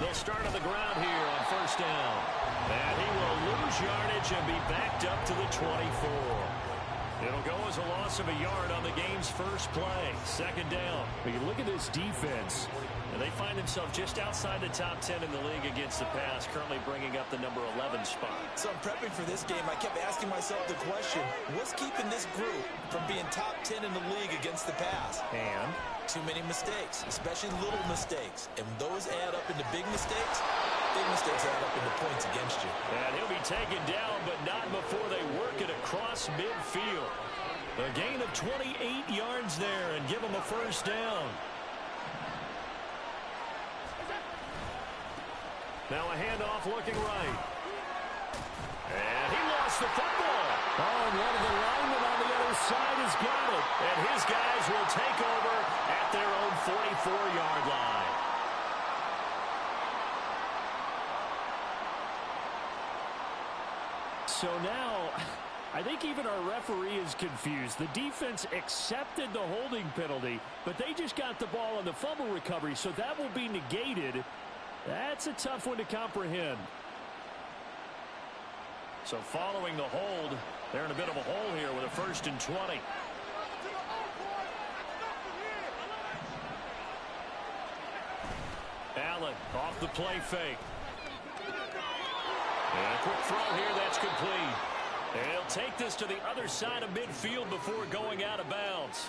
They'll start on the ground here on first down. And he will lose yardage and be backed up to the 24. It'll go as a loss of a yard on the game's first play. Second down. But you look at this defense. And they find themselves just outside the top 10 in the league against the pass, currently bringing up the number 11 spot. So I'm prepping for this game. I kept asking myself the question, what's keeping this group from being top 10 in the league against the pass? And too many mistakes, especially little mistakes. And when those add up into big mistakes add up into points against you. And he'll be taken down, but not before they work it across midfield. A gain of 28 yards there and give him a first down. Now a handoff looking right. And he lost the football. Oh, and one of the linemen on the other side has got it. And his guys will take over at their own 44-yard line. So now, I think even our referee is confused. The defense accepted the holding penalty, but they just got the ball on the fumble recovery, so that will be negated. That's a tough one to comprehend. So following the hold, they're in a bit of a hole here with a 1st and 20. Allen off the play fake. And a quick throw here, that's complete. And he'll take this to the other side of midfield before going out of bounds.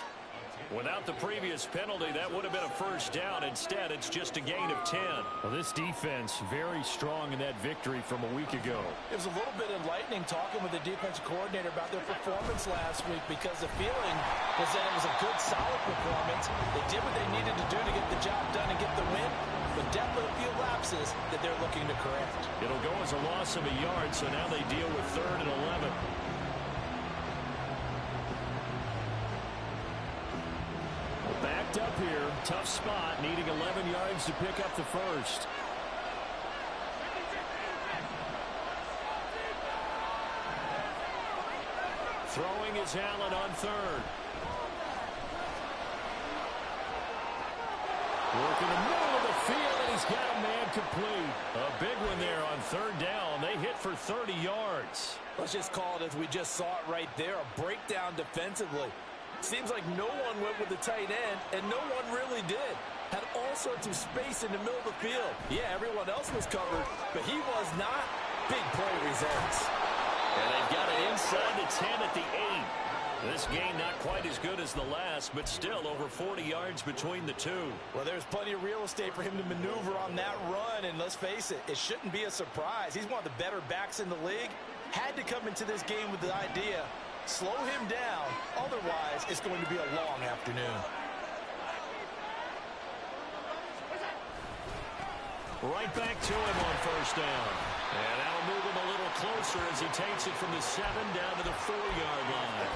Without the previous penalty, that would have been a first down. Instead, it's just a gain of 10. Well, this defense very strong in that victory from a week ago. It was a little bit enlightening talking with the defensive coordinator about their performance last week, because the feeling was that it was a good, solid performance. They did what they needed to do to get the job done and get the win, but definitely a few lapses that they're looking to correct. It'll go as a loss of a yard, so now they deal with 3rd and 11. Backed up here, tough spot, needing 11 yards to pick up the first. Throwing is Allen on 3rd. Working the middle of the field, and he's got a man complete. A big one there on 3rd down. They hit for 30 yards. Let's just call it as we just saw it right there, a breakdown defensively. Seems like no one went with the tight end, and no one really did. Had all sorts of space in the middle of the field. Yeah, everyone else was covered, but he was not. Big play results. And they've got it inside the 10 at the 8. This game not quite as good as the last, but still over 40 yards between the two. Well, there's plenty of real estate for him to maneuver on that run, and let's face it, it shouldn't be a surprise. He's one of the better backs in the league. Had to come into this game with the idea, slow him down, otherwise it's going to be a long afternoon. Right back to him on 1st down. And that'll move him a little closer as he takes it from the 7 down to the 4-yard line.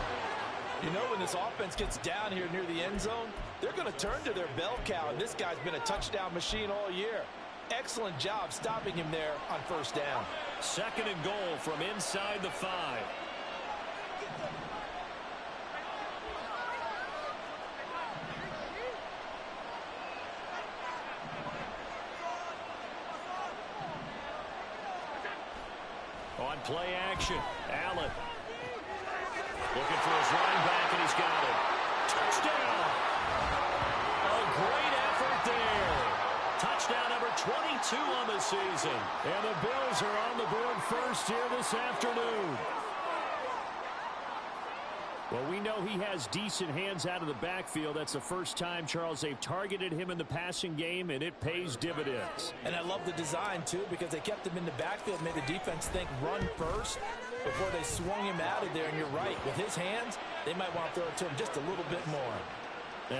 You know, when this offense gets down here near the end zone, they're going to turn to their bell cow, and this guy's been a touchdown machine all year. Excellent job stopping him there on 1st down. 2nd and goal from inside the 5. On play action, Allen. Looking for his running back, and he's got it. Touchdown! A great effort there. Touchdown number 22 on the season. And the Bills are on the board first here this afternoon. Well, we know he has decent hands out of the backfield. That's the first time, Charles, they've targeted him in the passing game, and it pays dividends. And I love the design, too, because they kept him in the backfield, made the defense think run first before they swung him out of there. And you're right, with his hands, they might want to throw it to him just a little bit more.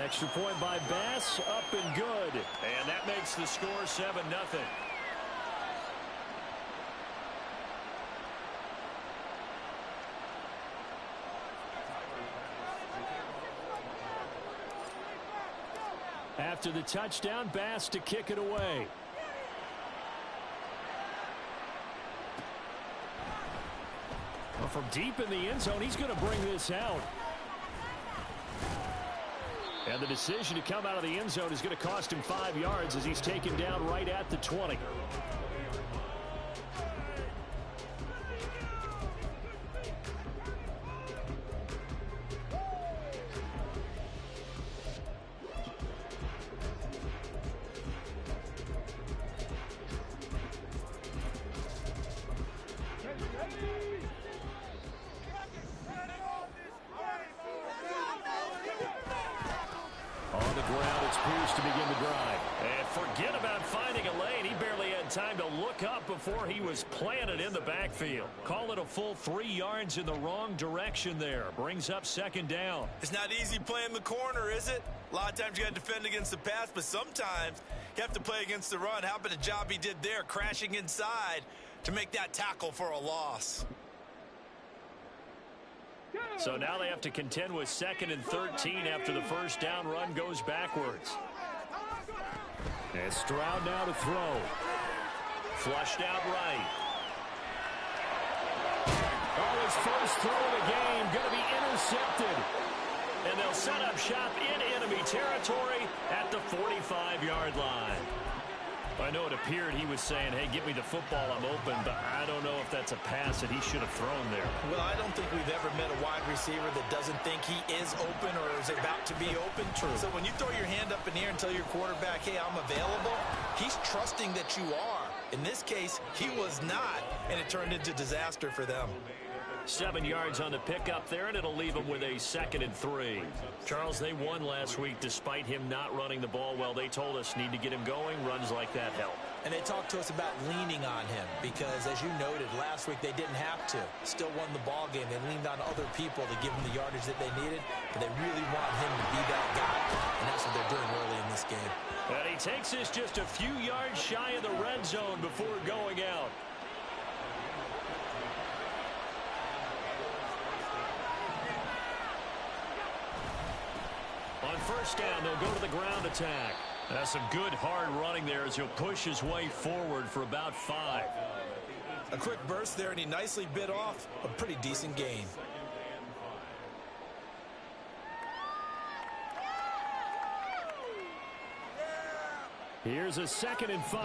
Extra point by Bass, up and good. And that makes the score 7-0. After the touchdown, Bass to kick it away. Well, from deep in the end zone, he's going to bring this out. And the decision to come out of the end zone is going to cost him 5 yards as he's taken down right at the 20. On the ground, it's Pierce to begin the drive. And forget about finding a lane. He barely had time to look up before he was planted in the backfield. Call it a full 3 yards in the wrong direction there. Brings up second down. It's not easy playing the corner, is it? A lot of times you got to defend against the pass, but sometimes you have to play against the run. How about the job he did there, crashing inside to make that tackle for a loss? So now they have to contend with 2nd and 13 after the first down run goes backwards. And Stroud now to throw. Flushed out right. Oh, his first throw of the game going to be intercepted. And they'll set up shop in enemy territory at the 45-yard line. I know it appeared he was saying, hey, give me the football, I'm open, but I don't know if that's a pass that he should have thrown there. Well, I don't think we've ever met a wide receiver that doesn't think he is open or is about to be open. True. So when you throw your hand up in the air and tell your quarterback, hey, I'm available, he's trusting that you are. In this case, he was not, and it turned into disaster for them. 7 yards on the pickup there, and it'll leave them with a 2nd and 3. Charles, they won last week despite him not running the ball well. They told us need to get him going. Runs like that help. And they talked to us about leaning on him because, as you noted, last week they didn't have to. Still won the ball game. They leaned on other people to give them the yardage that they needed, but they really want him to be that guy, and that's what they're doing early in this game. And he takes us just a few yards shy of the red zone before going out. On first down, they'll go to the ground attack. That's some good hard running there as he'll push his way forward for about 5. A quick burst there, and he nicely bit off a pretty decent gain. Here's a 2nd and 5.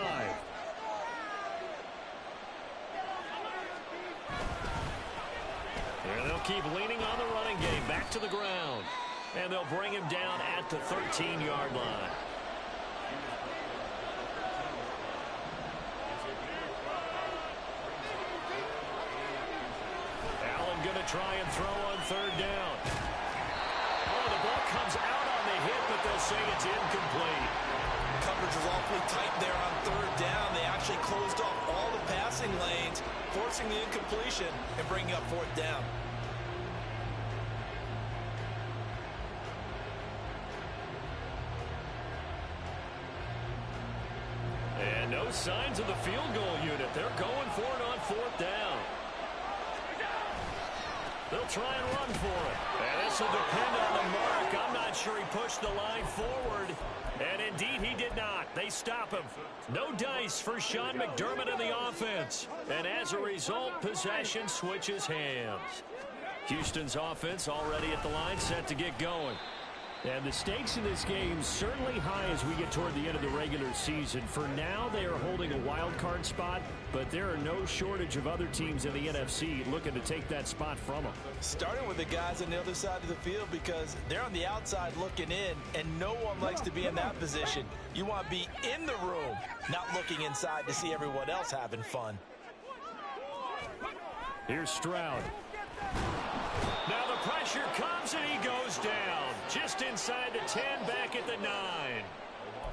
And they'll keep leaning on the running game. Back to the ground. And they'll bring him down at the 13-yard line. Allen going to try and throw on 3rd down. Oh, the ball comes out on the hit, but they'll say it's incomplete. Coverage was awfully tight there on 3rd down. They actually closed off all the passing lanes, forcing the incompletion and bringing up 4th down. And no signs of the field goal unit. They're going for it on 4th down. They'll try and run for it. And this will depend on the mark. I'm not sure he pushed the line forward. And indeed he did not. They stop him. No dice for Sean McDermott in the offense. And as a result, possession switches hands. Houston's offense already at the line, set to get going. And the stakes in this game certainly high as we get toward the end of the regular season. For now, they are holding a wild card spot, but there are no shortage of other teams in the NFC looking to take that spot from them. Starting with the guys on the other side of the field because they're on the outside looking in, and no one likes to be in that position. You want to be in the room, not looking inside to see everyone else having fun. Here's Stroud. Now the pressure comes and he goes down. Just inside the 10, back at the 9.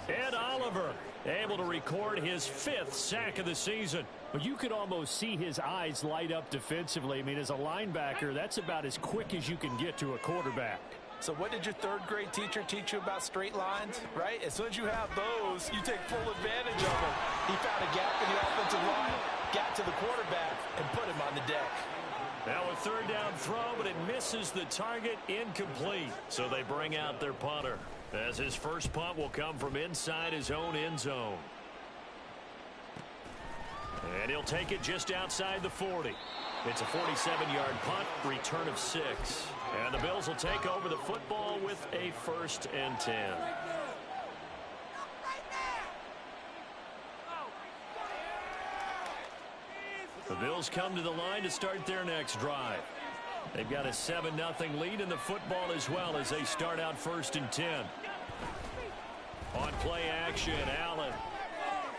Ed Oliver able to record his 5th sack of the season. But you could almost see his eyes light up defensively. I mean, as a linebacker, that's about as quick as you can get to a quarterback. So what did your 3rd grade teacher teach you about straight lines, right? As soon as you have those, you take full advantage of them. He found a gap in the offensive line, got to the quarterback, and put him on the deck. Now a 3rd down throw, but it misses the target, incomplete. So they bring out their punter, as his first punt will come from inside his own end zone. And he'll take it just outside the 40. It's a 47-yard punt, return of 6. And the Bills will take over the football with a 1st and 10. The Bills come to the line to start their next drive. They've got a 7-0 lead in the football as well as they start out 1st and 10. On play action, Allen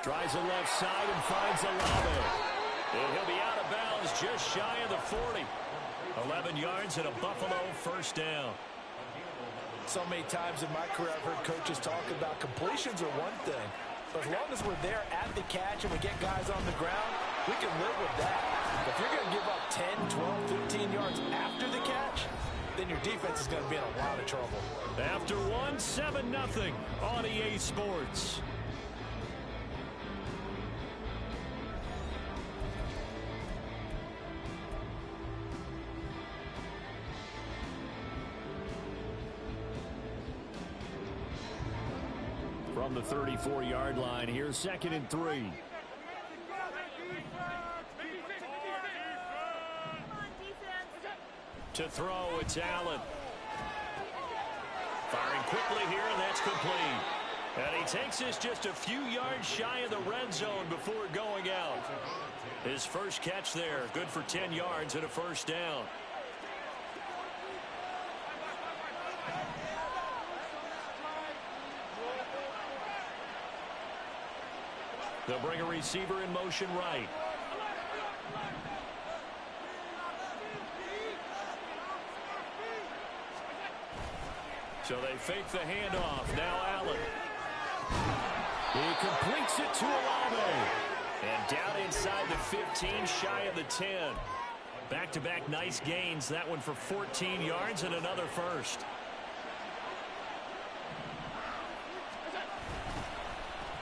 tries the left side and finds Olave. And he'll be out of bounds just shy of the 40. 11 yards and a Buffalo 1st down. So many times in my career I've heard coaches talk about completions are one thing. But as long as we're there at the catch and we get guys on the ground, we can live with that. If you're going to give up 10, 12, 15 yards after the catch, then your defense is going to be in a lot of trouble. After one, 7-0 on EA Sports. From the 34-yard line, here's 2nd and 3. To throw, it's Allen. Firing quickly here, and that's complete. And he takes this just a few yards shy of the red zone before going out. His first catch there, good for 10 yards and a 1st down. They'll bring a receiver in motion right. So they fake the handoff. Now Allen. He completes it to Olave. And down inside the 15, shy of the 10. Back-to-back nice gains. That one for 14 yards and another 1st.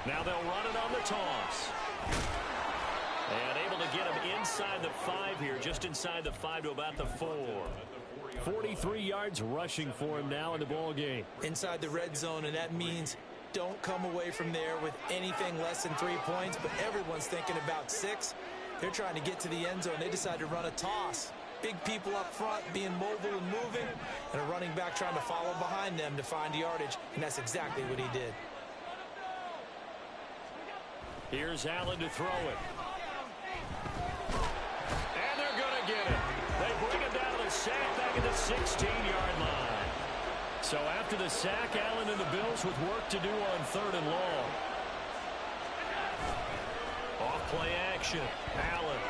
Now they'll run it on the toss. And able to get him inside the 5 here, just inside the 5 to about the 4. 43 yards rushing for him now in the ball game. Inside the red zone, and that means don't come away from there with anything less than 3 points, but everyone's thinking about 6. They're trying to get to the end zone. They decide to run a toss. Big people up front being mobile and moving, and a running back trying to follow behind them to find yardage, and that's exactly what he did. Here's Allen to throw it. And they're going to get it. They bring it down to the sack back at the 16-yard line. So after the sack, Allen and the Bills with work to do on 3rd and long. Off-play action. Allen.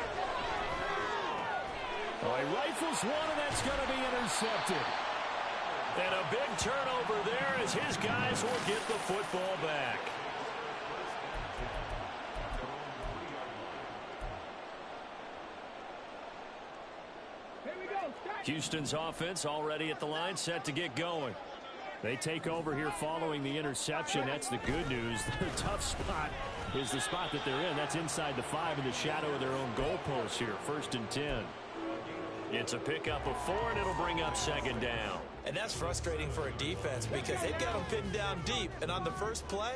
Oh, he rifles one, and that's going to be intercepted. And a big turnover there as his guys will get the football back. Houston's offense already at the line, set to get going. They take over here following the interception. That's the good news. Their tough spot is the spot that they're in. That's inside the 5 in the shadow of their own goalpost here. 1st and 10. It's a pickup of 4, and it'll bring up 2nd down. And that's frustrating for a defense because they've got them pinned down deep. And on the first play,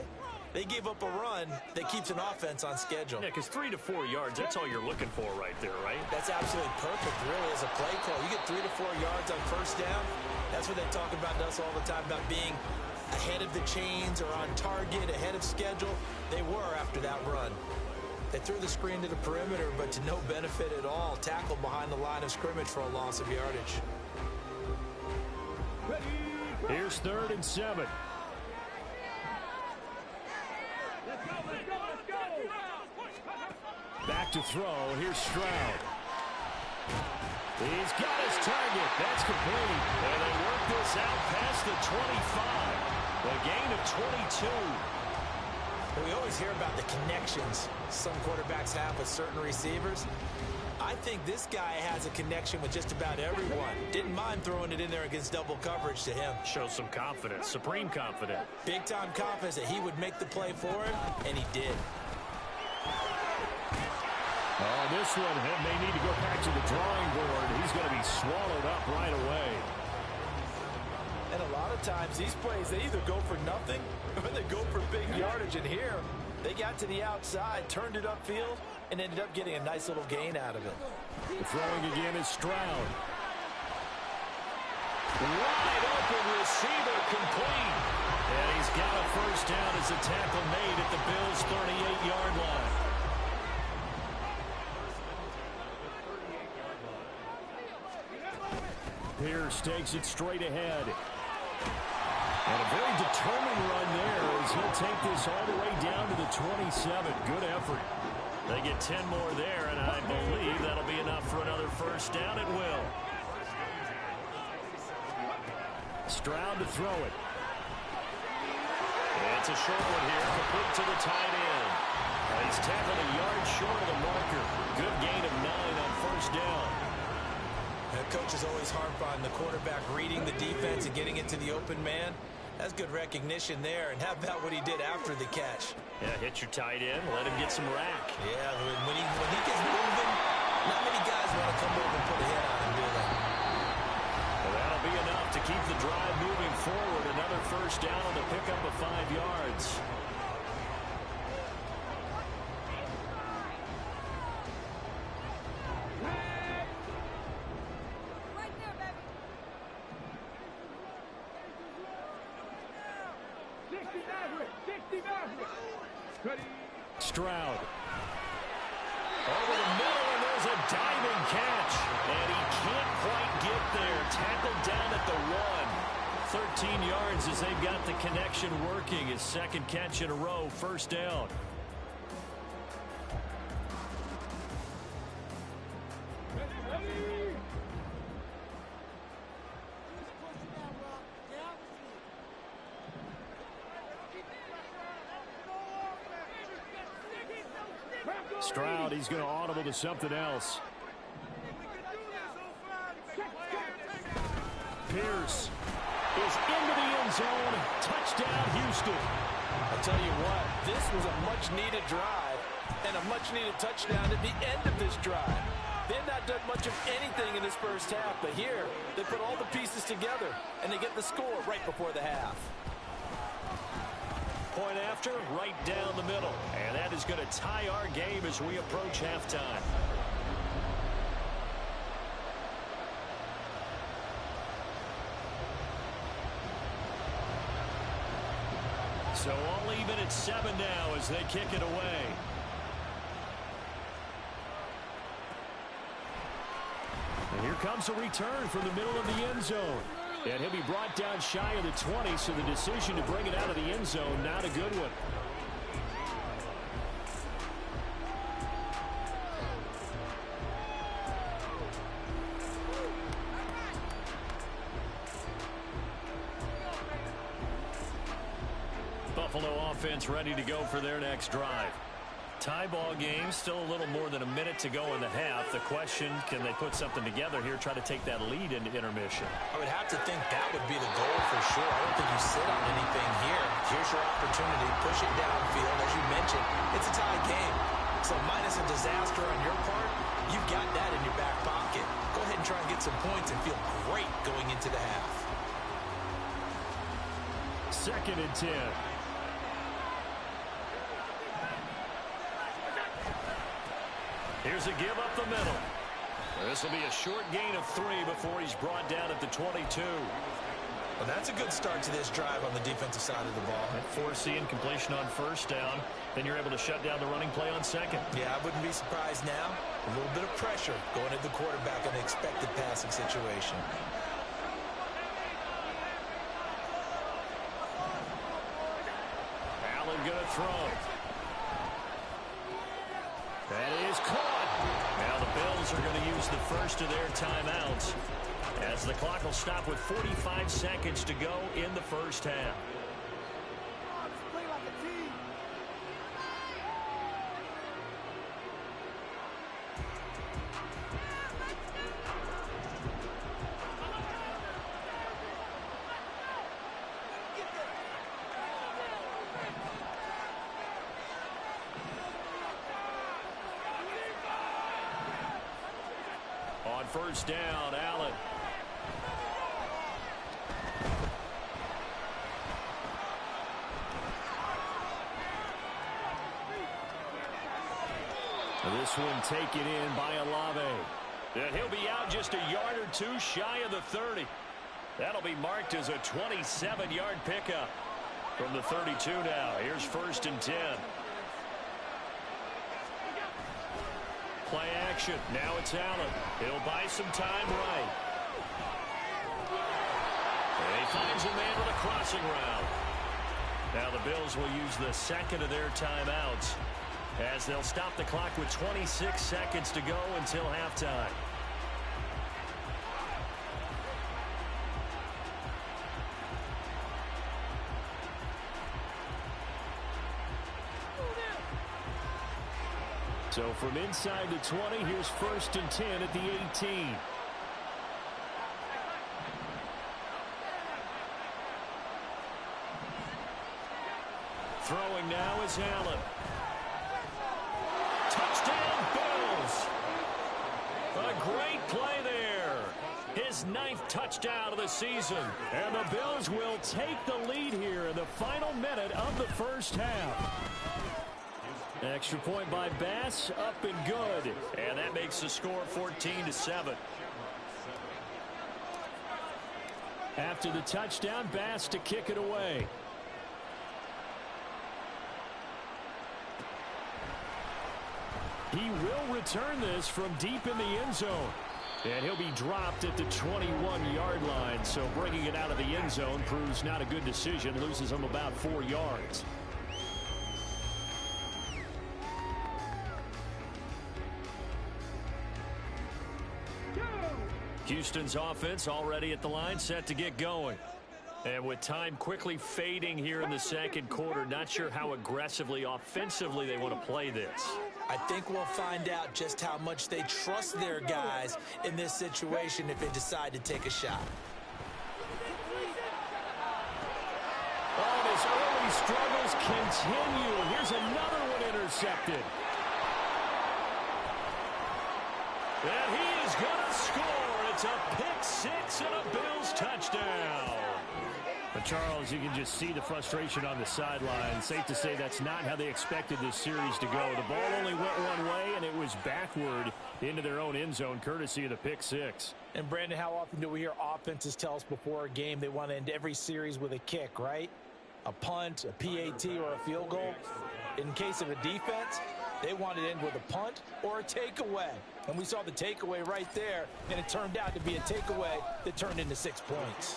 they gave up a run that keeps an offense on schedule. Yeah, because 3 to 4 yards, that's all you're looking for right there, right? That's absolutely perfect, really, as a play call. You get 3 to 4 yards on 1st down. That's what they talk about to us all the time, about being ahead of the chains or on target, ahead of schedule. They were after that run. They threw the screen to the perimeter, but to no benefit at all. Tackled behind the line of scrimmage for a loss of yardage. Here's 3rd and 7. Back to throw. Here's Stroud. He's got his target. That's complete. And they work this out past the 25. A gain of 22. We always hear about the connections some quarterbacks have with certain receivers. I think this guy has a connection with just about everyone. Didn't mind throwing it in there against double coverage to him. Shows some confidence, supreme confidence. Big-time confidence that he would make the play for him, and he did. Oh, this one may need to go back to the drawing board. He's going to be swallowed up right away. And a lot of times, these plays, they either go for nothing or they go for big yardage. And here, They got to the outside, turned it upfield, and ended up getting a nice little gain out of it. Throwing again is Stroud. Wide open receiver, complete. And he's got a first down as a tackle made at the Bills' 38-yard line. Pierce takes it straight ahead. And a very determined run there as he'll take this all the way down to the 27. Good effort. They get 10 more there, and I believe that'll be enough for another first down. It will. Stroud to throw it. It's a short one here, complete to the tight end. He's tackled a yard short of the marker. Good gain of 9 on first down. The coach is always harp on the quarterback reading the defense and getting into the open man. That's good recognition there. And how about what he did after the catch? Yeah, hit your tight end, let him get some rack. Yeah, when he gets moving, not many guys want to come over and put a hit on him, do they? Well, that'll be enough to keep the drive moving forward. Another first down on the pickup of 5 yards. Stroud. Over the middle, and there's a diving catch. And he can't quite get there. Tackled down at the 1. 13 yards as they've got the connection working. His second catch in a row, first down. Stroud, he's going to audible to something else. Pierce is into the end zone. Touchdown, Houston. I'll tell you what, this was a much-needed drive and a much-needed touchdown at the end of this drive. They've not done much of anything in this first half, but here they put all the pieces together, and they get the score right before the half. Point after, right down the middle. And that is going to tie our game as we approach halftime. So all even at 7 now as they kick it away. And here comes a return from the middle of the end zone. And he'll be brought down shy of the 20, so the decision to bring it out of the end zone, not a good one. Buffalo offense ready to go for their next drive. Tie ball game, still a little more than a minute to go in the half. The question, can they put something together here, try to take that lead into intermission? I would have to think that would be the goal for sure. I don't think you sit on anything here. Here's your opportunity. Push it downfield. As you mentioned, it's a tie game. So minus a disaster on your part, you've got that in your back pocket. Go ahead and try and get some points and feel great going into the half. 2nd and 10. Here's a give up the middle. This will be a short gain of 3 before he's brought down at the 22. Well, that's a good start to this drive on the defensive side of the ball. Forcing completion on first down. Then you're able to shut down the running play on second. Yeah, I wouldn't be surprised now. A little bit of pressure going at the quarterback in an expected passing situation. Allen going to throw. That is caught. Now the Bills are going to use the first of their timeouts as the clock will stop with 45 seconds to go in the first half. On first down, Allen. This one taken in by Olave. And he'll be out just a yard or two shy of the 30. That'll be marked as a 27-yard pickup. From the 32 now, here's 1st and 10. Play action. Now it's Allen. He'll buy some time right. And he finds a man with a crossing route. Now the Bills will use the second of their timeouts as they'll stop the clock with 26 seconds to go until halftime. So from inside the 20, here's 1st and 10 at the 18. Throwing now is Allen. Touchdown, Bills! A great play there. His 9th touchdown of the season. And the Bills will take the lead here in the final minute of the first half. Extra point by Bass, up and good. And that makes the score 14-7. After the touchdown, Bass to kick it away. He will return this from deep in the end zone. And he'll be dropped at the 21-yard line. So bringing it out of the end zone proves not a good decision. Loses him about 4 yards. Houston's offense already at the line, set to get going. And with time quickly fading here in the second quarter, not sure how aggressively, offensively they want to play this. I think we'll find out just how much they trust their guys in this situation if they decide to take a shot. Oh, his early struggles continue. Here's another one intercepted. And he is going to score. It's a pick six and a Bills touchdown. But Charles, you can just see the frustration on the sideline. Safe to say that's not how they expected this series to go. The ball only went one way, and it was backward into their own end zone, courtesy of the pick six. And Brandon, how often do we hear offenses tell us before a game they want to end every series with a kick, right? A punt, a PAT, or a field goal. In case of a defense, they want to end with a punt or a takeaway. And we saw the takeaway right there, and it turned out to be a takeaway that turned into 6 points.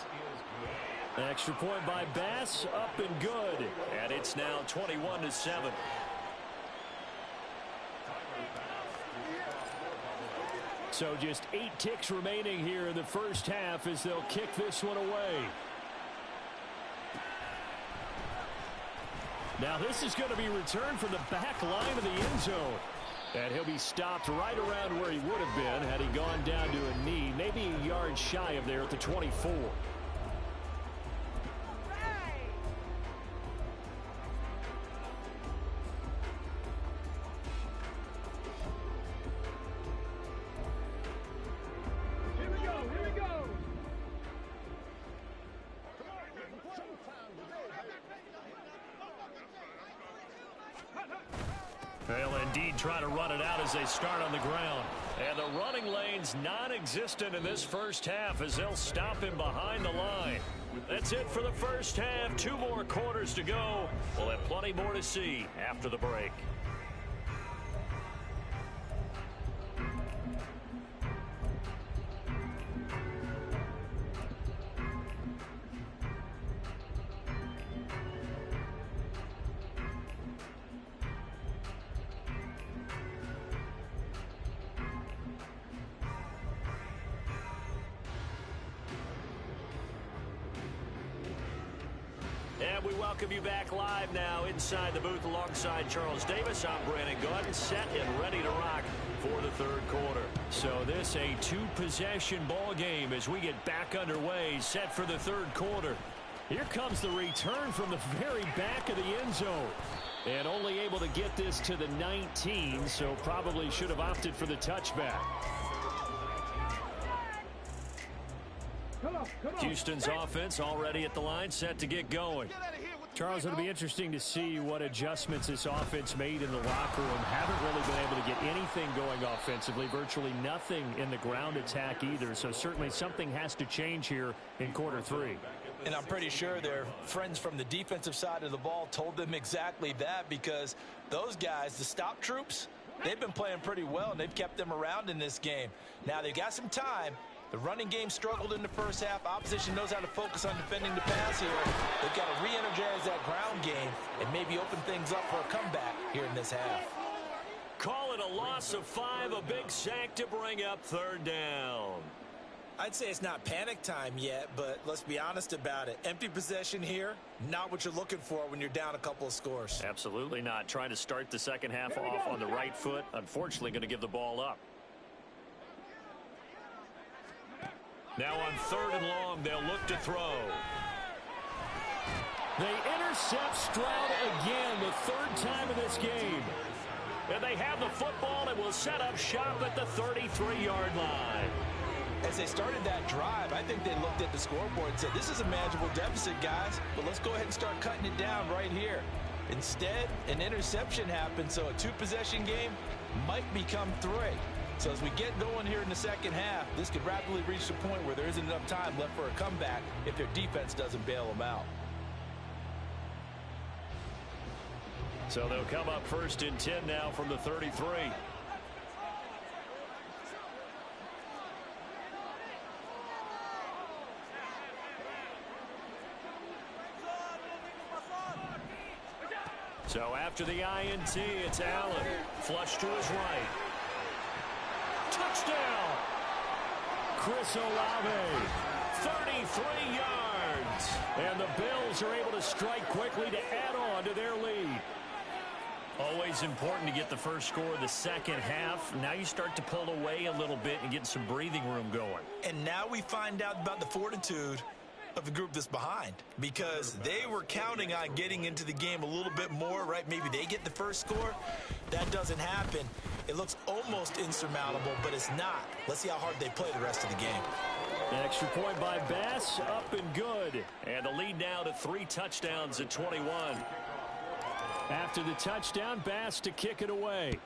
Extra point by Bass, up and good. And it's now 21-7. So just 8 ticks remaining here in the first half as they'll kick this one away. Now this is going to be returned from the back line of the end zone. And he'll be stopped right around where he would have been had he gone down to a knee, maybe a yard shy of there at the 24. They'll indeed try to run it out as they start on the ground. And the running lane's non-existent in this first half as they'll stop him behind the line. That's it for the first half. 2 more quarters to go. We'll have plenty more to see after the break. And we welcome you back live now inside the booth alongside Charles Davis. I'm Brandon Gaudin, set and ready to rock for the third quarter. So this a 2-possession ball game as we get back underway, set for the third quarter. Here comes the return from the very back of the end zone. And only able to get this to the 19, so probably should have opted for the touchback. Houston's offense already at the line, set to get going. Charles, it'll be interesting to see what adjustments this offense made in the locker room. Haven't really been able to get anything going offensively, virtually nothing in the ground attack either. So certainly something has to change here in quarter three. And I'm pretty sure their friends from the defensive side of the ball told them exactly that, because those guys, the stop troops, they've been playing pretty well, and they've kept them around in this game. Now they've got some time. The running game struggled in the first half. Opposition knows how to focus on defending the pass here. They've got to re-energize that ground game and maybe open things up for a comeback here in this half. Call it a loss of 5, a big sack to bring up third down. I'd say it's not panic time yet, but let's be honest about it. Empty possession here, not what you're looking for when you're down a couple of scores. Absolutely not. Trying to start the second half off on the right foot. Unfortunately, going to give the ball up. Now on 3rd and long, they'll look to throw. They intercept Stroud again, the 3rd time in this game. And they have the football and will set up shop at the 33-yard line. As they started that drive, I think they looked at the scoreboard and said, this is a manageable deficit, guys, but let's go ahead and start cutting it down right here. Instead, an interception happened, so a 2-possession game might become 3. So as we get going here in the second half, this could rapidly reach the point where there isn't enough time left for a comeback if their defense doesn't bail them out. So they'll come up 1st and 10 now from the 33. So after the INT, it's Allen. Flush to his right. Touchdown! Chris Olave. 33 yards. And the Bills are able to strike quickly to add on to their lead. Always important to get the first score of the second half. Now you start to pull away a little bit and get some breathing room going. And now we find out about the fortitude of the group that's behind, because they were counting on getting into the game a little bit more, right? Maybe they get the first score. That doesn't happen. It looks almost insurmountable, but it's not. Let's see how hard they play the rest of the game. An extra point by Bass, up and good. And the lead now to 3 touchdowns at 21. After the touchdown, Bass to kick it away.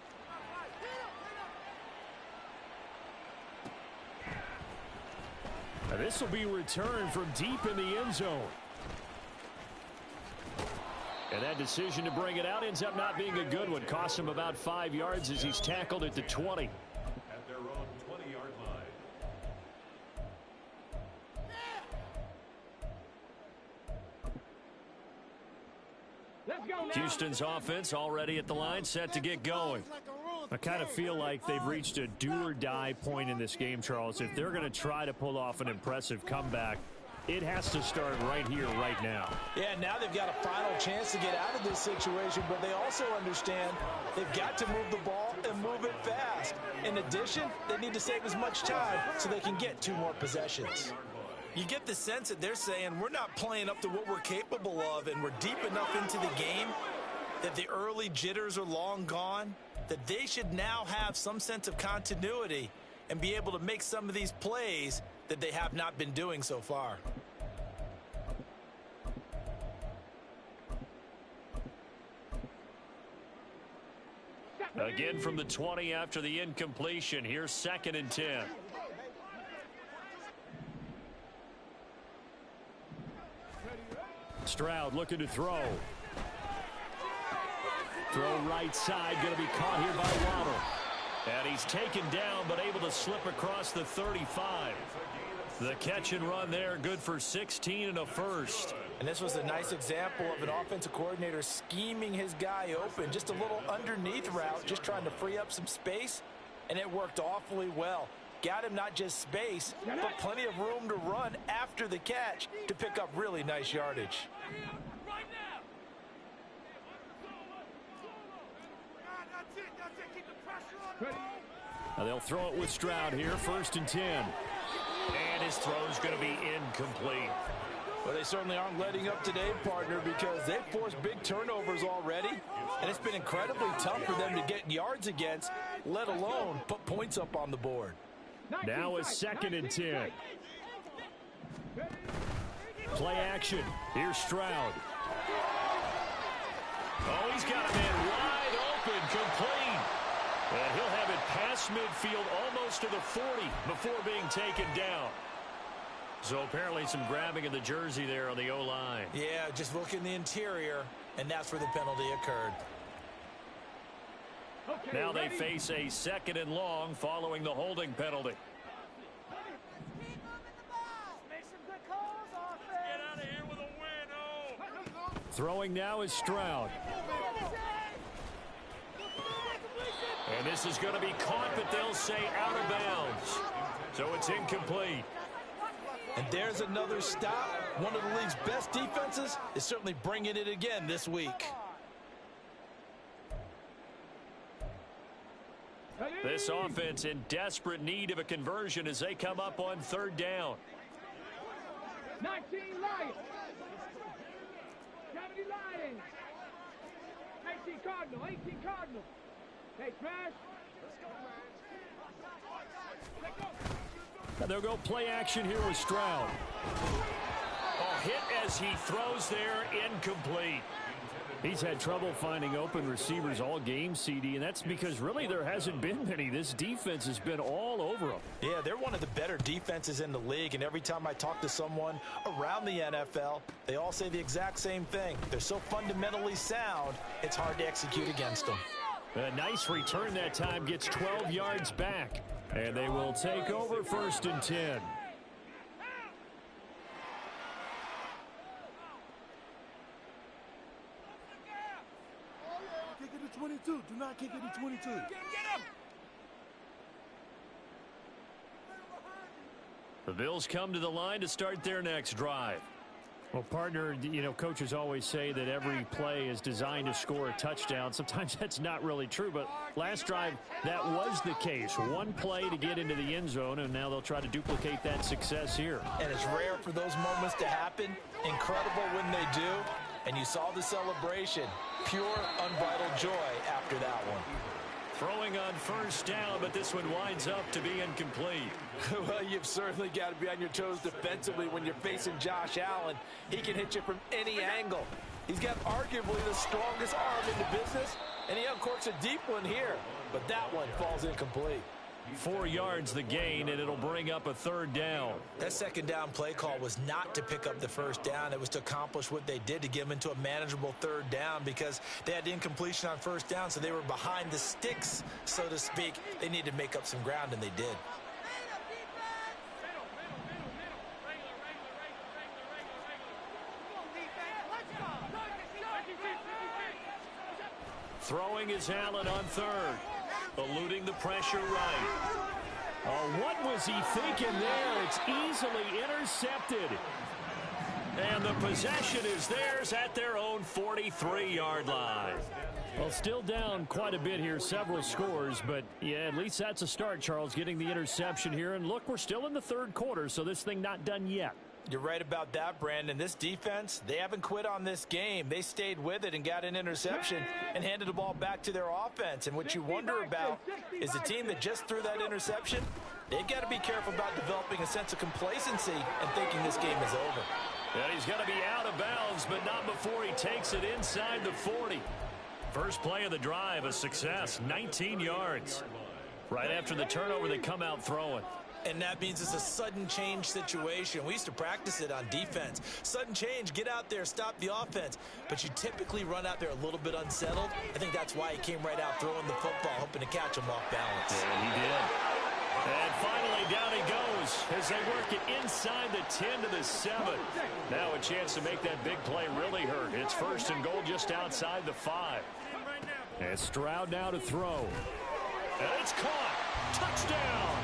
Now this will be returned from deep in the end zone. And that decision to bring it out ends up not being a good one. Costs him about 5 yards as he's tackled at the 20. At their own 20-yard line. Houston's offense already at the line, set to get going. I kind of feel like they've reached a do-or-die point in this game, Charles. If they're going to try to pull off an impressive comeback, it has to start right here, right now. Yeah, now they've got a final chance to get out of this situation, but they also understand they've got to move the ball and move it fast. In addition, they need to save as much time so they can get 2 more possessions. You get the sense that they're saying we're not playing up to what we're capable of, and we're deep enough into the game that the early jitters are long gone, that they should now have some sense of continuity and be able to make some of these plays that they have not been doing so far. Again from the 20 after the incompletion. Here's 2nd and 10. Stroud looking to throw. Throw right side, going to be caught here by Waddle. And he's taken down, but able to slip across the 35. The catch and run there, good for 16 and a first. And this was a nice example of an offensive coordinator scheming his guy open. Just a little underneath route, just trying to free up some space, and it worked awfully well. Got him not just space, but plenty of room to run after the catch to pick up really nice yardage. Now they'll throw it with Stroud here, 1st and 10. And his throw's going to be incomplete. Well, they certainly aren't letting up today, partner, because they've forced big turnovers already, and it's been incredibly tough for them to get yards against, let alone put points up on the board. Now it's 2nd and 10. Play action. Here's Stroud. Oh, he's got a man wide open, complete. And he'll have it past midfield almost to the 40 before being taken down. So apparently some grabbing of the jersey there on the O-line. Yeah, just look in the interior, and that's where the penalty occurred. Okay, now they face a 2nd and long following the holding penalty. Get out of here with a win, oh! Throwing now is Stroud. And this is going to be caught, but they'll say out of bounds. So it's incomplete. And there's another stop. One of the league's best defenses is certainly bringing it again this week. This offense in desperate need of a conversion as they come up on 3rd down. 19 Lions. 70 Lions. 18 Cardinal. 18 Cardinal. Hey, Trash. Let's go, man. And they'll go play action here with Stroud. Oh, hit as he throws there, incomplete. He's had trouble finding open receivers all game, CD, and that's because really there hasn't been many. This defense has been all over them. Yeah, they're one of the better defenses in the league, and every time I talk to someone around the NFL, they all say the exact same thing. They're so fundamentally sound, it's hard to execute against them. A nice return that time, gets 12 yards back. And they will take over 1st and 10. Kick it to 22. Do not kick it to 22. Get him! The Bills come to the line to start their next drive. Well, partner, you know, coaches always say that every play is designed to score a touchdown. Sometimes that's not really true, but last drive, that was the case. One play to get into the end zone, and now they'll try to duplicate that success here. And it's rare for those moments to happen. Incredible when they do. And you saw the celebration. Pure, unbridled joy after that one. Throwing on 1st down, but this one winds up to be incomplete. Well, you've certainly got to be on your toes defensively when you're facing Josh Allen. He can hit you from any angle. He's got arguably the strongest arm in the business, and he uncorks a deep one here. But that one falls incomplete. 4 yards the gain, and it'll bring up a 3rd down. That 2nd down play call was not to pick up the 1st down. It was to accomplish what they did, to get them into a manageable 3rd down, because they had incompletion on 1st down, so they were behind the sticks, so to speak. They needed to make up some ground, and they did. Throwing is Allen on 3rd. Eluding the pressure right. Oh, what was he thinking there? It's easily intercepted. And the possession is theirs at their own 43-yard line. Well, still down quite a bit here, several scores, but yeah, at least that's a start, Charles, getting the interception here. And look, we're still in the 3rd quarter, so this thing not done yet. You're right about that, Brandon. This defense, they haven't quit on this game. They stayed with it and got an interception and handed the ball back to their offense. And what you wonder about is the team that just threw that interception, they've got to be careful about developing a sense of complacency and thinking this game is over. And he's going to be out of bounds, but not before he takes it inside the 40. First play of the drive, a success, 19 yards. Right after the turnover, they come out throwing. And that means it's a sudden change situation. We used to practice it on defense. Sudden change, get out there, stop the offense. But you typically run out there a little bit unsettled. I think that's why he came right out throwing the football, hoping to catch him off balance. And he did. And finally, down he goes as they work it inside the 10 to the 7. Now a chance to make that big play really hurt. It's 1st and goal just outside the 5. And Stroud now to throw. And it's caught. Touchdown.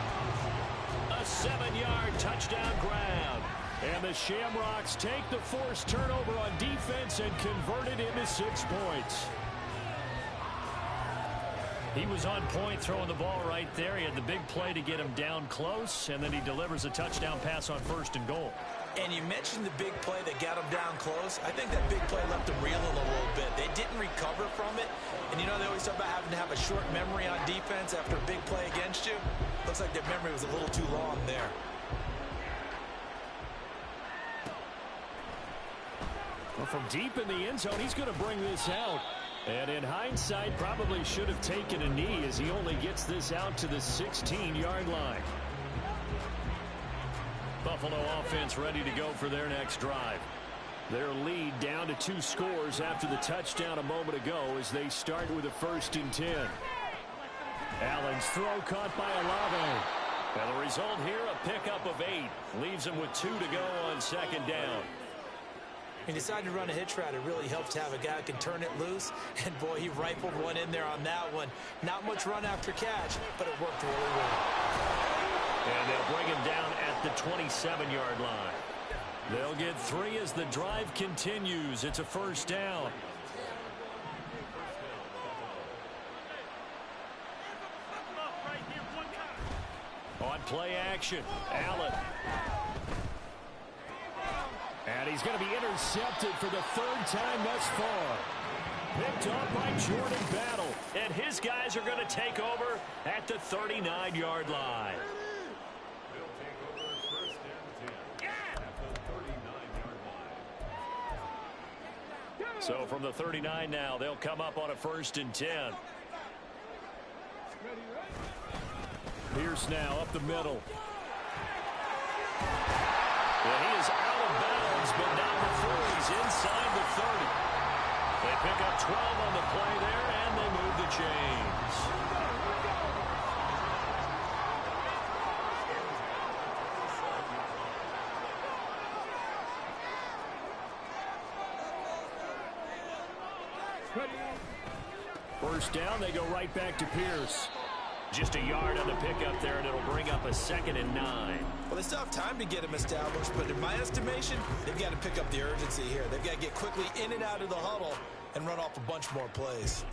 A 7-yard touchdown grab. And the Shamrocks take the forced turnover on defense and convert it into 6 points. He was on point throwing the ball right there. He had the big play to get him down close, and then he delivers a touchdown pass on 1st and goal. And you mentioned the big play that got him down close. I think that big play left him reeling a little bit. They didn't recover from it. And you know, they always talk about having to have a short memory on defense after a big play against you. Looks like their memory was a little too long there. Well, from deep in the end zone, he's going to bring this out. And in hindsight, probably should have taken a knee as he only gets this out to the 16-yard line. Buffalo offense ready to go for their next drive. Their lead down to 2 scores after the touchdown a moment ago as they start with a 1st and 10. Allen's throw caught by Olave. And the result here, a pickup of 8. Leaves him with 2 to go on 2nd down. He decided to run a hitch route. It really helps to have a guy who can turn it loose. And, boy, he rifled one in there on that one. Not much run after catch, but it worked really well. And they'll bring him down at the 27-yard line. They'll get 3 as the drive continues. It's a 1st down. On play action, Allen. And he's going to be intercepted for the 3rd time thus far. Picked up by Jordan Battle. And his guys are going to take over at the 39-yard line. They'll take over 1st and 10 at the 39-yard line. So from the 39 now, they'll come up on a 1st and 10. Pierce now up the middle. Yeah, he is out of bounds, but not before he's inside the 30. They pick up 12 on the play there, and they move the chains. First down, they go right back to Pierce. Just a yard on the pickup there, and it'll bring up a 2nd and 9. Well, they still have time to get him established, but in my estimation, they've got to pick up the urgency here. They've got to get quickly in and out of the huddle and run off a bunch more plays.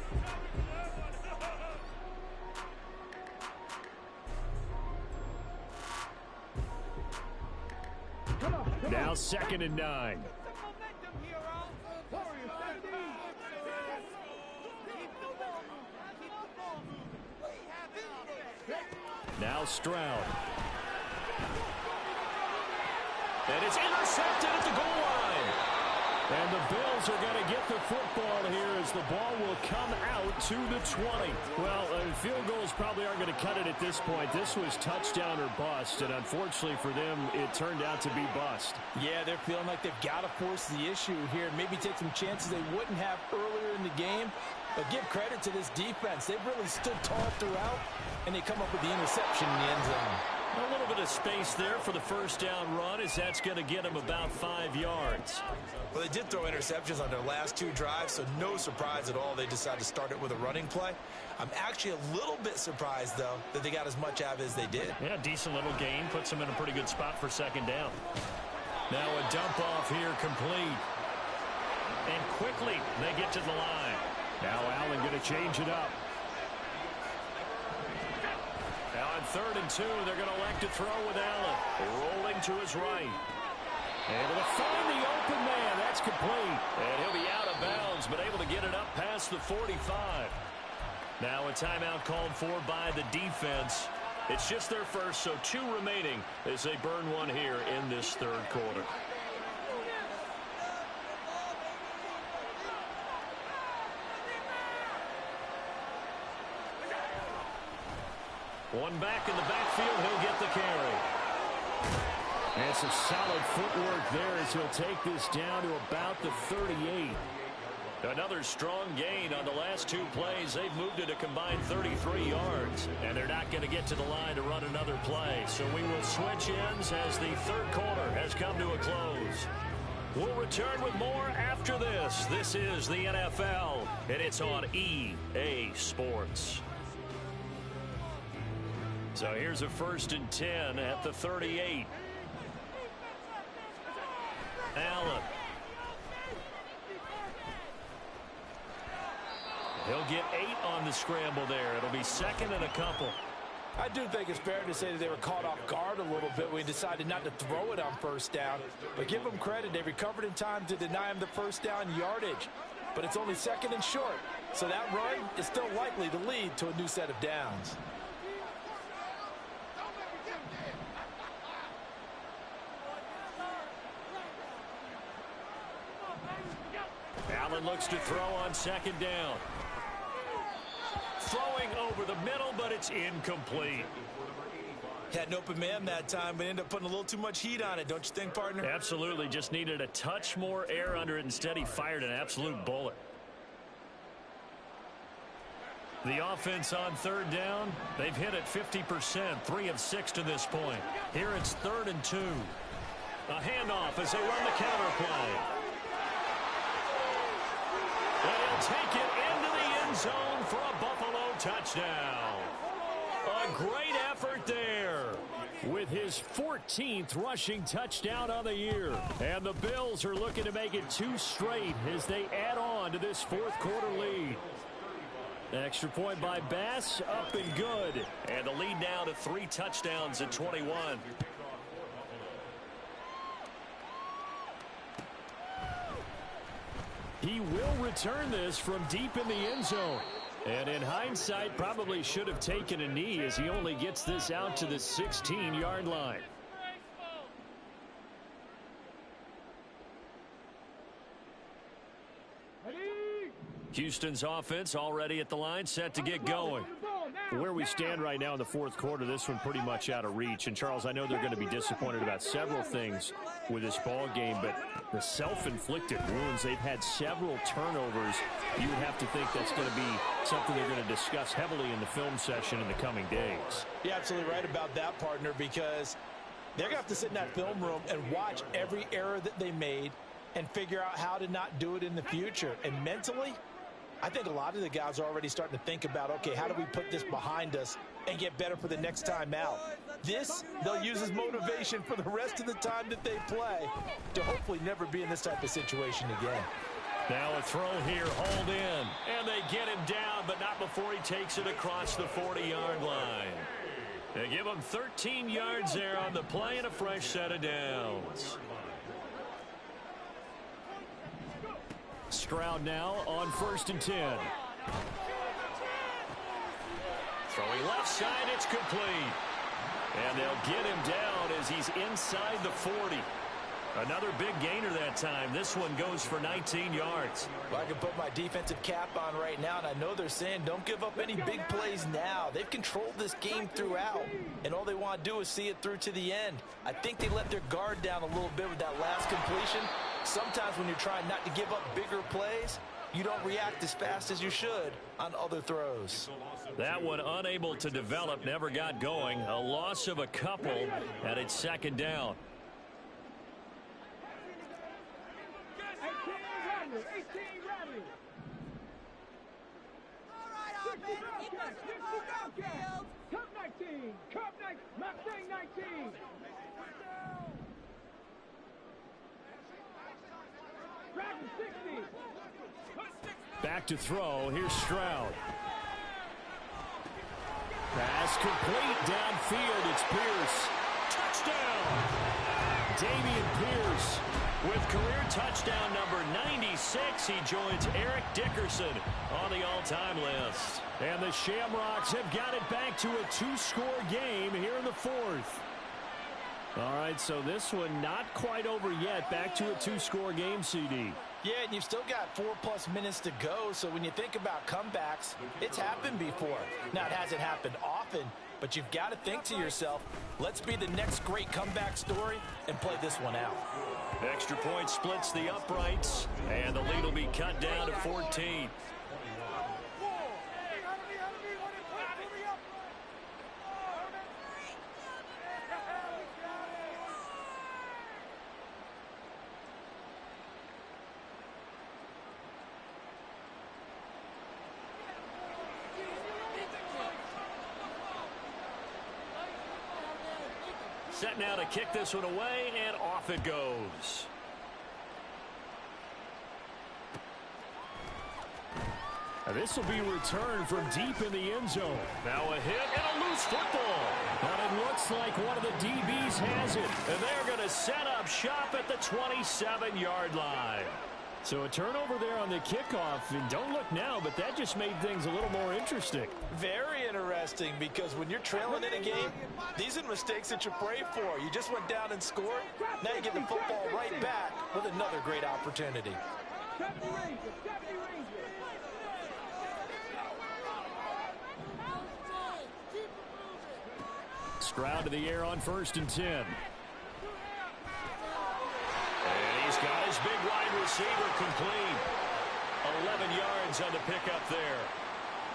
Now 2nd and 9. Now Stroud. And it's intercepted at the goal line. And the Bills are going to get the football here as the ball will come out to the 20. Well, field goals probably aren't going to cut it at this point. This was touchdown or bust, and unfortunately for them, it turned out to be bust. Yeah, they're feeling like they've got to force the issue here, maybe take some chances they wouldn't have earlier in the game. But give credit to this defense. They've really stood tall throughout, and they come up with the interception in the end zone. A little bit of space there for the 1st down run, as that's going to get them about 5 yards. Well, they did throw interceptions on their last 2 drives, so no surprise at all they decided to start it with a running play. I'm actually a little bit surprised, though, that they got as much out of it as they did. Yeah, decent little gain. Puts them in a pretty good spot for 2nd down. Now a dump off here complete. And quickly they get to the line. Now Allen going to change it up. Now on 3rd and 2, they're going to elect to throw with Allen. Rolling to his right. Able to find the open man. That's complete. And he'll be out of bounds, but able to get it up past the 45. Now a timeout called for by the defense. It's just their first, so 2 remaining as they burn one here in this 3rd quarter. One back in the backfield, he'll get the carry. And some solid footwork there as he'll take this down to about the 38. Another strong gain on the last 2 plays. They've moved it a combined 33 yards. And they're not going to get to the line to run another play. So we will switch ends as the 3rd quarter has come to a close. We'll return with more after this. This is the NFL, and it's on EA Sports. So here's a 1st and 10 at the 38. Allen. He'll get 8 on the scramble there. It'll be 2nd and a couple. I do think it's fair to say that they were caught off guard a little bit when he decided not to throw it on 1st down. But give them credit. They recovered in time to deny him the 1st down yardage. But it's only 2nd and short. So that run is still likely to lead to a new set of downs. Allen looks to throw on second down. Throwing over the middle, but it's incomplete. Had an open man that time, but ended up putting a little too much heat on it, don't you think, partner? Absolutely. Just needed a touch more air under it. Instead, he fired an absolute bullet. The offense on third down, they've hit it 50%, 3 of 6 to this point. Here it's 3rd and 2. A handoff as they run the counter play. And he'll take it into the end zone for a Buffalo touchdown. A great effort there with his 14th rushing touchdown on the year. And the Bills are looking to make it 2 straight as they add on to this 4th quarter lead. Extra point by Bass, up and good. And the lead now to 3 touchdowns at 21. He will return this from deep in the end zone. And in hindsight, probably should have taken a knee as he only gets this out to the 16-yard line. Houston's offense already at the line, set to get going. Where we stand right now in the 4th quarter, this one pretty much out of reach. And, Charles, I know they're going to be disappointed about several things with this ball game, but the self-inflicted wounds, they've had several turnovers. You would have to think that's going to be something they're going to discuss heavily in the film session in the coming days. You're absolutely right about that, partner, because they're going to have to sit in that film room and watch every error that they made and figure out how to not do it in the future. And mentally, I think a lot of the guys are already starting to think about, okay, how do we put this behind us and get better for the next time out? This, they'll use as motivation for the rest of the time that they play to hopefully never be in this type of situation again. Now a throw here, hauled in. And they get him down, but not before he takes it across the 40-yard line. They give him 13 yards there on the play and a fresh set of downs. Stroud now on 1st and 10. Throwing left side, it's complete. And they'll get him down as he's inside the 40. Another big gainer that time. This one goes for 19 yards. Well, I can put my defensive cap on right now, and I know they're saying don't give up any big plays now. They've controlled this game throughout, and all they want to do is see it through to the end. I think they let their guard down a little bit with that last completion. Sometimes when you're trying not to give up bigger plays, you don't react as fast as you should on other throws. That one unable to develop, never got going. A loss of a couple, and it's 2nd down. 18 Radley. Cup 19. Cup 19. Mustang 19. Dragon 60. Back to throw. Here's Stroud. Pass complete downfield. It's Pierce. Touchdown! Dameon Pierce with career touchdown number 96. He joins Eric Dickerson on the all-time list. And the Shamrocks have got it back to a 2-score game here in the 4th. All right, so this one not quite over yet. Back to a 2-score game, CD. Yeah, and you've still got 4+ minutes to go, so when you think about comebacks, it's happened before. Now, it hasn't happened often, but you've got to think to yourself, let's be the next great comeback story and play this one out. Extra point splits the uprights, and the lead will be cut down to 14. Set now to kick this one away, and off it goes. Now this will be returned from deep in the end zone. Now a hit and a loose football. But it looks like one of the DBs has it. And they're going to set up shop at the 27-yard line. So a turnover there on the kickoff. And don't look now, but that just made things a little more interesting. Very interesting, because when you're trailing in a game, these are the mistakes that you pray for. You just went down and scored. Now you get the football right back with another great opportunity. 70 Rangers, 70 Rangers. Stroud to the air on 1st and 10. And he's got his big wide receiver complete. 11 yards on the pickup there.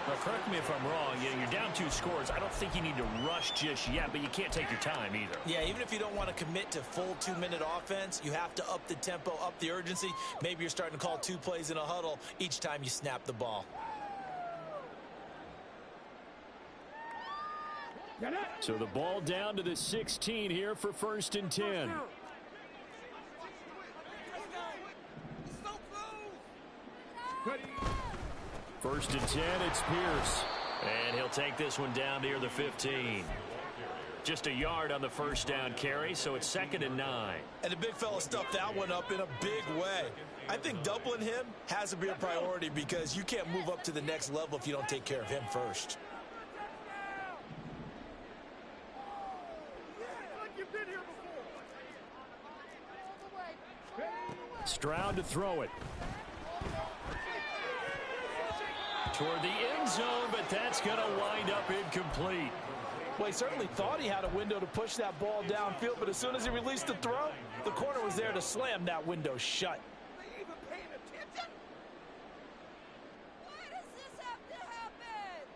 Now, correct me if I'm wrong. You're down 2 scores. I don't think you need to rush just yet, but you can't take your time either. Yeah, even if you don't want to commit to full 2-minute offense, you have to up the tempo, up the urgency. Maybe you're starting to call 2 plays in a huddle each time you snap the ball. So the ball down to the 16 here for 1st and 10. First and 10, it's Pierce. And he'll take this one down near the 15. Just a yard on the first down carry, so it's 2nd and 9. And the big fella stuffed that one up in a big way. I think doubling him has to be a priority because you can't move up to the next level if you don't take care of him first. Stroud to throw it. Toward the end zone, but that's going to wind up incomplete. Well, he certainly thought he had a window to push that ball downfield, but as soon as he released the throw, the corner was there to slam that window shut. Why does this have to happen?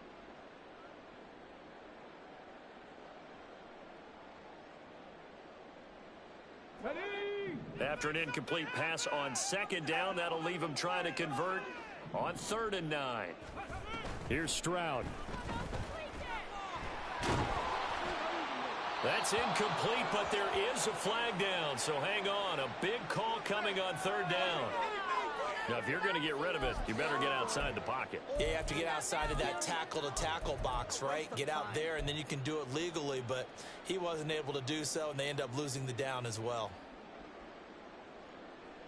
After an incomplete pass on 2nd down, that'll leave him trying to convert on 3rd and 9. Here's Stroud. That's incomplete, but there is a flag down, so hang on. A big call coming on 3rd down. Now, if you're going to get rid of it, you better get outside the pocket. Yeah, you have to get outside of that tackle-to-tackle box, right? Get out there, and then you can do it legally, but he wasn't able to do so, and they end up losing the down as well.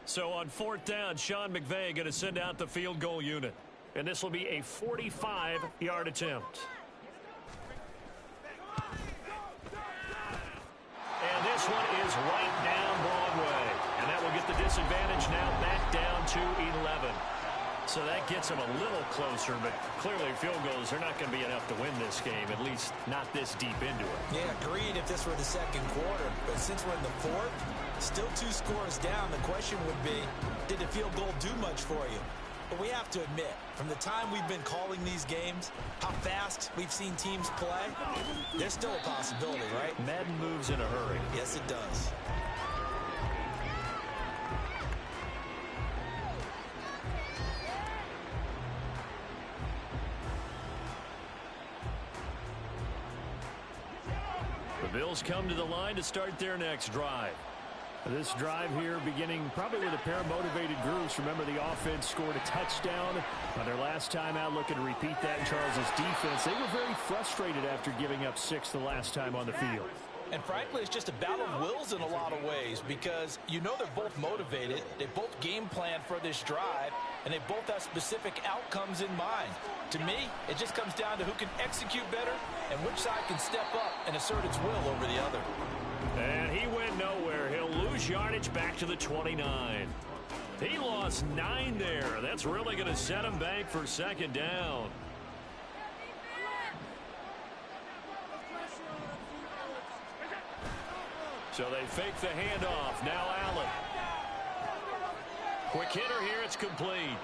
So on 4th down, Sean McVay going to send out the field goal unit. And this will be a 45-yard attempt. And this one is right down Broadway. And that will get the disadvantage now back down to 11. So that gets them a little closer, but clearly field goals are not going to be enough to win this game, at least not this deep into it. Yeah, agreed if this were the 2nd quarter. But since we're in the 4th, still 2 scores down, the question would be, did the field goal do much for you? But we have to admit, from the time we've been calling these games, how fast we've seen teams play, there's still a possibility, right? Madden moves in a hurry. Yes, it does. The Bills come to the line to start their next drive. This drive here beginning probably with a pair of motivated groups. Remember, the offense scored a touchdown on their last time out, looking to repeat that in Charles's defense. They were very frustrated after giving up 6 the last time on the field. And frankly, it's just a battle of wills in a lot of ways because you know they're both motivated, they both game plan for this drive, and they both have specific outcomes in mind. To me, it just comes down to who can execute better and which side can step up and assert its will over the other. And he went nowhere. He'll lose yardage back to the 29. He lost 9 there. That's really going to set him back for 2nd down. So they fake the handoff. Now Allen. Quick hitter here. It's complete.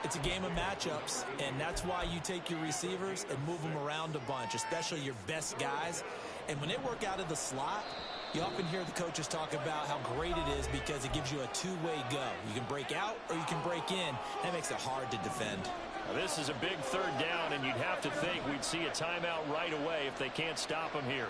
It's a game of matchups, and that's why you take your receivers and move them around a bunch, especially your best guys. And when they work out of the slot, you often hear the coaches talk about how great it is because it gives you a two-way go. You can break out or you can break in. That makes it hard to defend. Now, this is a big 3rd down, and you'd have to think we'd see a timeout right away if they can't stop him here.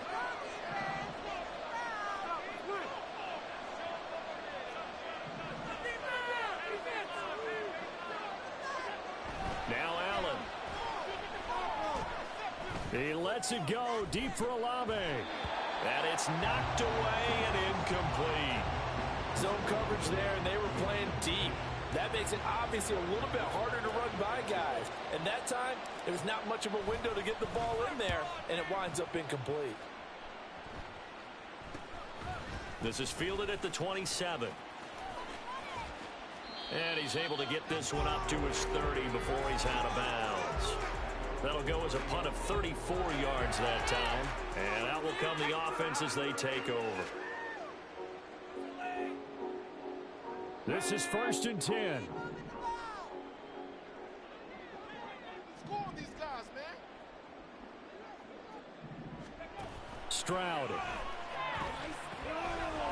Now Allen. He lets it go deep for Olave. And it's knocked away and incomplete. Zone coverage there, and they were playing deep. That makes it obviously a little bit harder to run by guys. And that time, there was not much of a window to get the ball in there, and it winds up incomplete. This is fielded at the 27. And he's able to get this one up to his 30 before he's out of bounds. That'll go as a punt of 34 yards that time. And out will come the offense as they take over. This is 1st and 10. Score on these guys, man. Stroud.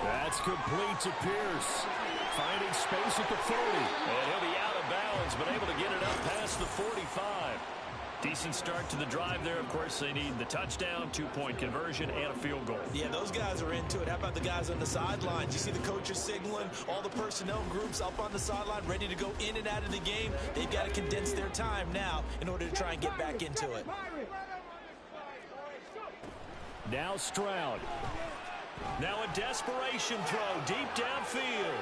That's complete to Pierce. Finding space at the 40. And he'll be out of bounds, but able to get it up past the 45. Decent start to the drive there. Of course, they need the touchdown, 2-point conversion, and a field goal. Yeah, those guys are into it. How about the guys on the sidelines? You see the coaches signaling, all the personnel groups up on the sideline, ready to go in and out of the game. They've got to condense their time now in order to try and get back into it. Now Stroud. Now a desperation throw deep downfield.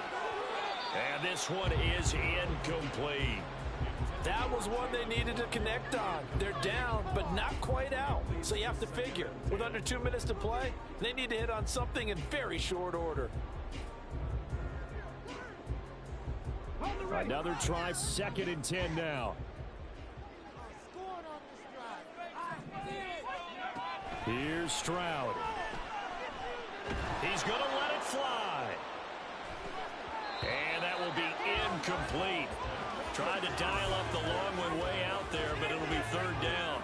And this one is incomplete. That was one they needed to connect on. They're down, but not quite out. So you have to figure, with under 2 minutes to play, they need to hit on something in very short order. Another try, 2nd and 10 now. Here's Stroud. He's going to let it fly. And that will be incomplete. Tried to dial up the long one way out there, but it'll be 3rd down.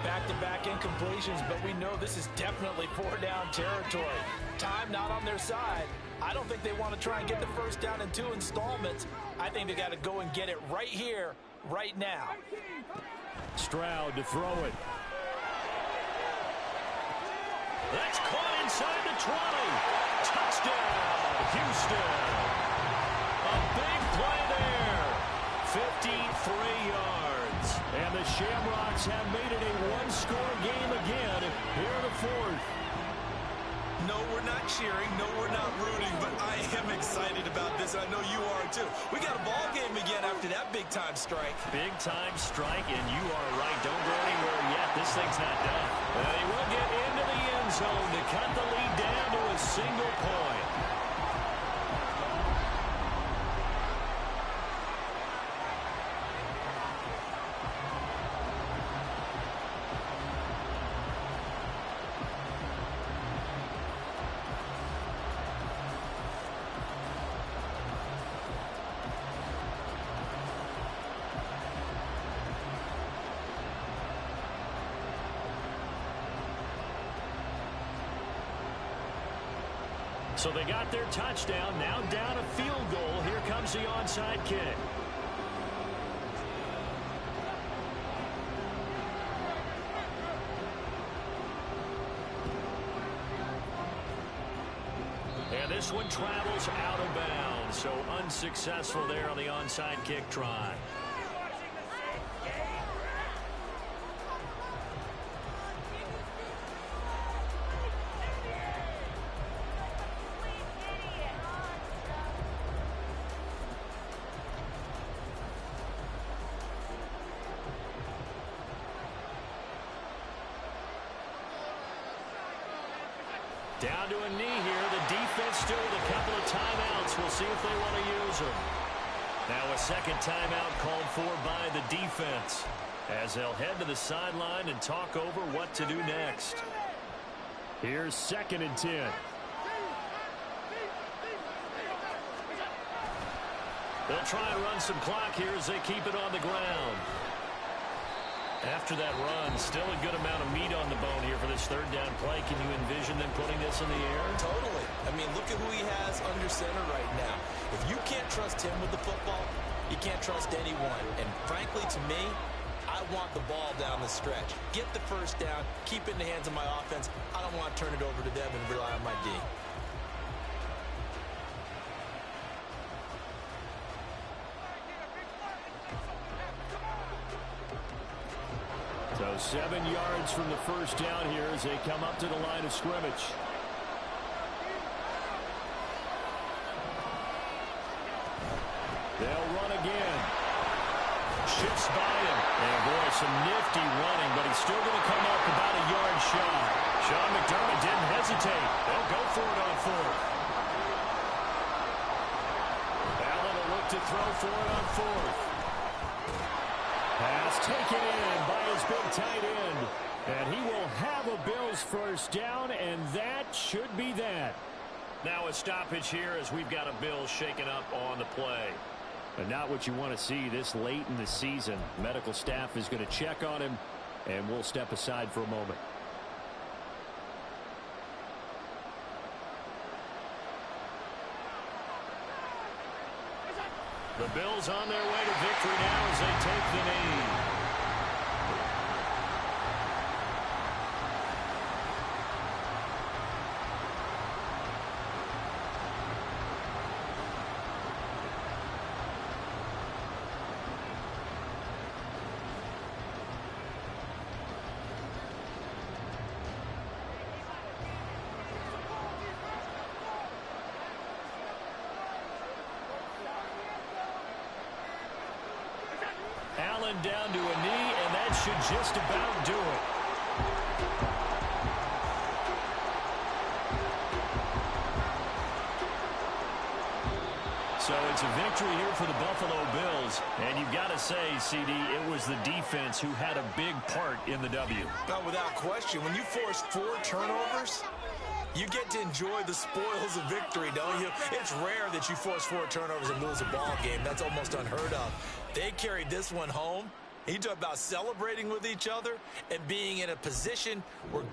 Back-to-back incompletions, but we know this is definitely 4-down territory. Time not on their side. I don't think they want to try and get the 1st down in 2 installments. I think they got to go and get it right here, right now. Stroud to throw it. That's caught inside the 20. Touchdown, Houston. A big play there. 53 yards. And the Shamrocks have made it a one-score game again here in the 4th. No, we're not cheering. No, we're not rooting, but I am excited about this. I know you are too. We got a ball game again after that big-time strike. Big-time strike, and you are right. Don't go anywhere yet. This thing's not done. They will get into the end zone to cut the lead down to a single point. So they got their touchdown, now down a field goal. Here comes the onside kick. And this one travels out of bounds, so unsuccessful there on the onside kick try. Down to a knee here. The defense still with a couple of timeouts. We'll see if they want to use them. Now a second timeout called for by the defense as they'll head to the sideline and talk over what to do next. Here's 2nd and 10. They'll try and run some clock here as they keep it on the ground. After that run, still a good amount of meat on the bone here for this 3rd down play. Can you envision them putting this in the air? Totally. I mean, look at who he has under center right now. If you can't trust him with the football, you can't trust anyone. And frankly, to me, I want the ball down the stretch. Get the 1st down, keep it in the hands of my offense. I don't want to turn it over to them and rely on my D. So 7 yards from the 1st down here as they come up to the line of scrimmage. They'll run again. Shifts by him. And boy, some nifty running, but he's still going to come up about a yard shy. Sean McDermott didn't hesitate. They'll go for it on 4th. Allen to throw for it on fourth. Pass taken in by his big tight end. And he will have a Bills first down, and that should be that. Now a stoppage here as we've got a Bills shaken up on the play. But not what you want to see this late in the season. Medical staff is going to check on him, and we'll step aside for a moment. The Bills on their way to victory now as they take the knee. Allen down to a knee, and that should just about do it. So it's a victory here for the Buffalo Bills. And you've got to say, CD, it was the defense who had a big part in the W. Not without question. When you force 4 turnovers, you get to enjoy the spoils of victory, don't you? It's rare that you force 4 turnovers and lose a ball game. That's almost unheard of. They carried this one home. You talk about celebrating with each other and being in a position where